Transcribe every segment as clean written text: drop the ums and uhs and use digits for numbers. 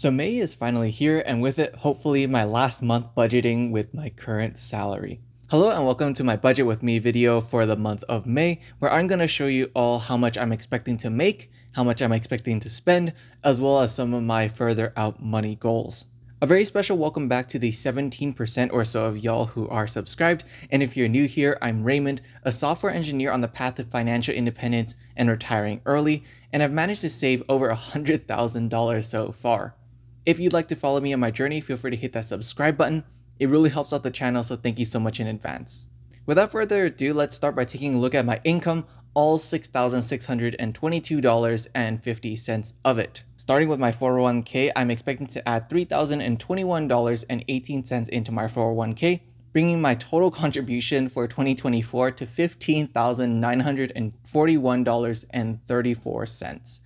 So May is finally here, and with it, hopefully my last month budgeting with my current salary. Hello and welcome to my budget with me video for the month of May, where I'm going to show you all how much I'm expecting to make, how much I'm expecting to spend, as well as some of my further out money goals. A very special welcome back to the 17% or so of y'all who are subscribed, and if you're new here, I'm Raymond, a software engineer on the path to financial independence and retiring early, and I've managed to save over $100,000 so far. If you'd like to follow me on my journey, feel free to hit that subscribe button. It really helps out the channel, so thank you so much in advance. Without further ado, let's start by taking a look at my income, all $6,622.50 of it. Starting with my 401k, I'm expecting to add $3,021.18 into my 401k, bringing my total contribution for 2024 to $15,941.34.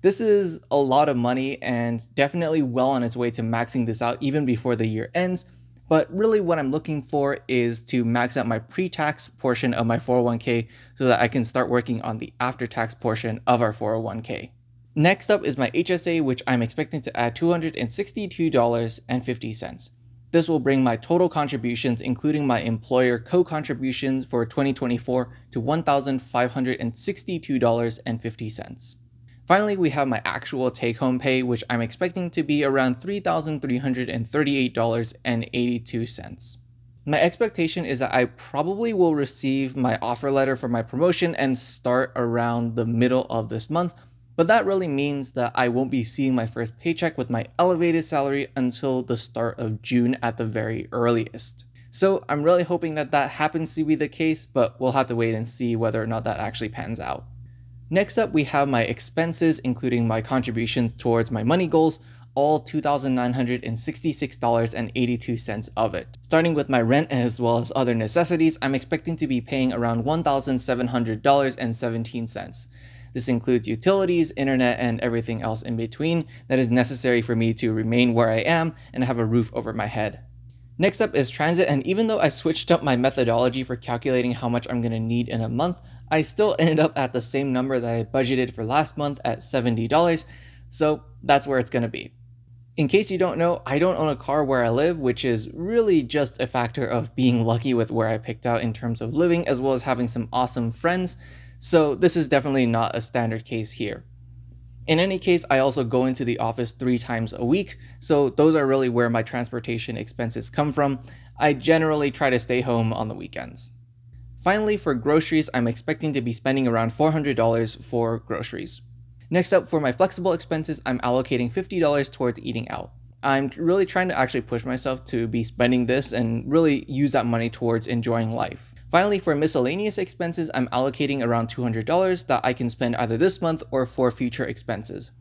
This is a lot of money and definitely well on its way to maxing this out even before the year ends. But really what I'm looking for is to max out my pre-tax portion of my 401k so that I can start working on the after-tax portion of our 401k. Next up is my HSA, which I'm expecting to add $262.50. This will bring my total contributions, including my employer co-contributions for 2024 to $1,562.50. Finally, we have my actual take-home pay, which I'm expecting to be around $3,338.82. My expectation is that I probably will receive my offer letter for my promotion and start around the middle of this month, but that really means that I won't be seeing my first paycheck with my elevated salary until the start of June at the very earliest. So I'm really hoping that that happens to be the case, but we'll have to wait and see whether or not that actually pans out. Next up, we have my expenses, including my contributions towards my money goals, all $2,966.82 of it. Starting with my rent as well as other necessities, I'm expecting to be paying around $1,700.17. This includes utilities, internet, and everything else in between that is necessary for me to remain where I am and have a roof over my head. Next up is transit, and even though I switched up my methodology for calculating how much I'm going to need in a month, I still ended up at the same number that I budgeted for last month at $70, so that's where it's going to be. In case you don't know, I don't own a car where I live, which is really just a factor of being lucky with where I picked out in terms of living, as well as having some awesome friends, so this is definitely not a standard case here. In any case, I also go into the office 3 times a week, so those are really where my transportation expenses come from. I generally try to stay home on the weekends. Finally, for groceries, I'm expecting to be spending around $400 for groceries. Next up, for my flexible expenses, I'm allocating $50 towards eating out. I'm really trying to actually push myself to be spending this and really use that money towards enjoying life. Finally, for miscellaneous expenses, I'm allocating around $200 that I can spend either this month or for future expenses.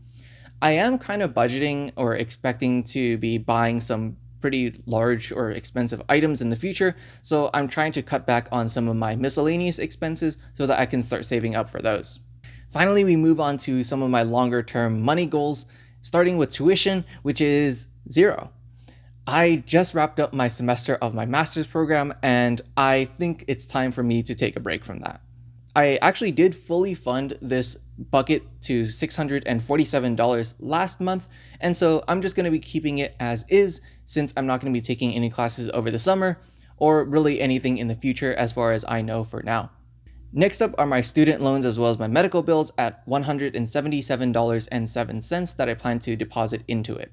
I am kind of budgeting or expecting to be buying some pretty large or expensive items in the future, so I'm trying to cut back on some of my miscellaneous expenses so that I can start saving up for those. Finally, we move on to some of my longer term money goals, starting with tuition, which is $0. I just wrapped up my semester of my master's program, and I think it's time for me to take a break from that. I actually did fully fund this bucket to $647 last month, and so I'm just going to be keeping it as is since I'm not going to be taking any classes over the summer or really anything in the future as far as I know for now. Next up are my student loans as well as my medical bills at $177.07 that I plan to deposit into it.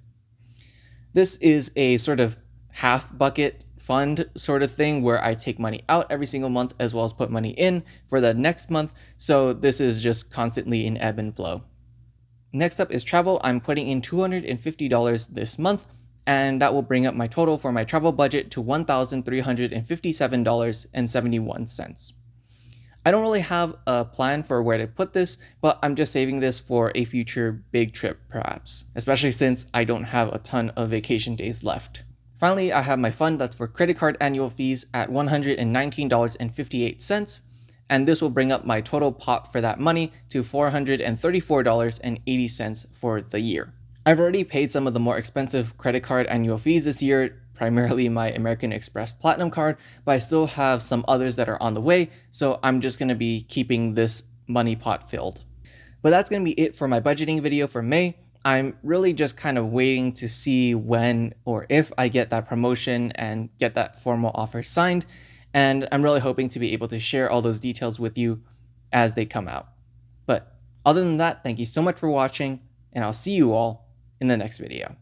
This is a sort of half bucket fund sort of thing where I take money out every single month as well as put money in for the next month. So this is just constantly in ebb and flow. Next up is travel. I'm putting in $250 this month, and that will bring up my total for my travel budget to $1,357.71. I don't really have a plan for where to put this, but I'm just saving this for a future big trip perhaps, especially since I don't have a ton of vacation days left. Finally, I have my fund that's for credit card annual fees at $119.58, and this will bring up my total pot for that money to $434.80 for the year. I've already paid some of the more expensive credit card annual fees this year, primarily my American Express Platinum card, but I still have some others that are on the way, so I'm just going to be keeping this money pot filled. But that's going to be it for my budgeting video for May. I'm really just kind of waiting to see when or if I get that promotion and get that formal offer signed. And I'm really hoping to be able to share all those details with you as they come out. But other than that, thank you so much for watching, and I'll see you all in the next video.